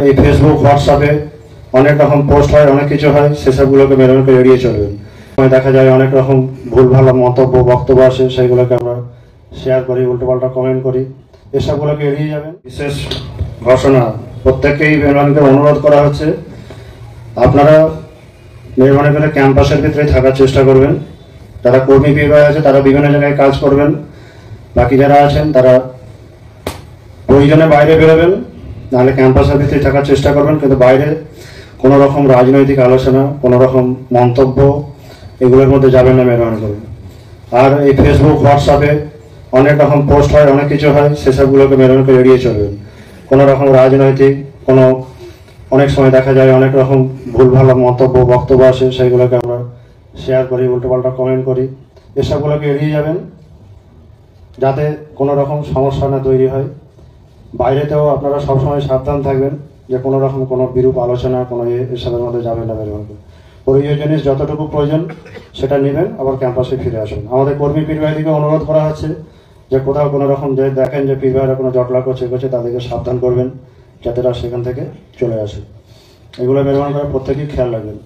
এই ফেসবুক হোয়াটসঅ্যাপে অনেক রকম পোস্ট হয়, অনেক কিছু হয়, সেসবগুলোকে মেরুন করে এড়িয়ে চলবেন। দেখা যায় অনেক রকম ভুল ভালো মন্তব্য বক্তব্য আসে, সেইগুলোকে আমরা শেয়ার করি, উল্টোপাল্টা কমেন্ট করি, এসবগুলোকে এড়িয়ে যাবেন। বিশেষ ঘোষণা, প্রত্যেককেই মেহরবানি অনুরোধ করা হচ্ছে, আপনারা মেহরবানি করে ক্যাম্পাসের ভিতরে থাকার চেষ্টা করবেন। যারা কর্মী বিভাগ আছে তারা বিভিন্ন জায়গায় কাজ করবেন, বাকি যারা আছেন তারা প্রয়োজনে বাইরে বেরোবেন, নাহলে ক্যাম্পাসের ভিতরে থাকার চেষ্টা করবেন, কিন্তু বাইরে কোনো রকম রাজনৈতিক আলোচনা, কোনো রকম মন্তব্য এগুলোর মধ্যে যাবেন না মেহরবানি করে। আর এই ফেসবুক হোয়াটসঅ্যাপে অনেক রকম পোস্ট হয়, অনেক কিছু হয়, সেসবগুলোকে মেহরবানি করে এড়িয়ে চলবেন। কোনো রকম রাজনৈতিক অনেক সময় দেখা যায় অনেক রকম ভুল ভালো মন্তব্য বক্তব্য আসে, সেইগুলোকে আমরা শেয়ার করি, উল্টোপাল্টা কমেন্ট করি, এসবগুলোকে এড়িয়ে যাবেন যাতে কোনো রকম সমস্যা না তৈরি হয়। বাইরেতেও আপনারা সবসময় সাবধান থাকবেন যে কোনো রকম কোনো বিরূপ আলোচনা কোনো এসবের মধ্যে যাবেন না। প্রয়োজনীয় জিনিস যতটুকু প্রয়োজন সেটা নেবেন, আবার ক্যাম্পাসে ফিরে আসুন। আমাদের কর্মী পীরবাহীকে অনুরোধ করা হচ্ছে যে কোথাও কোনো রকম যে দেখেন যে পীরবাহীরা কোনো জটলা করছে তাদেরকে সাবধান করবেন যাতে তারা সেখান থেকে চলে আসে। এগুলো মেহরবানি করে প্রত্যেকেই খেয়াল রাখবেন।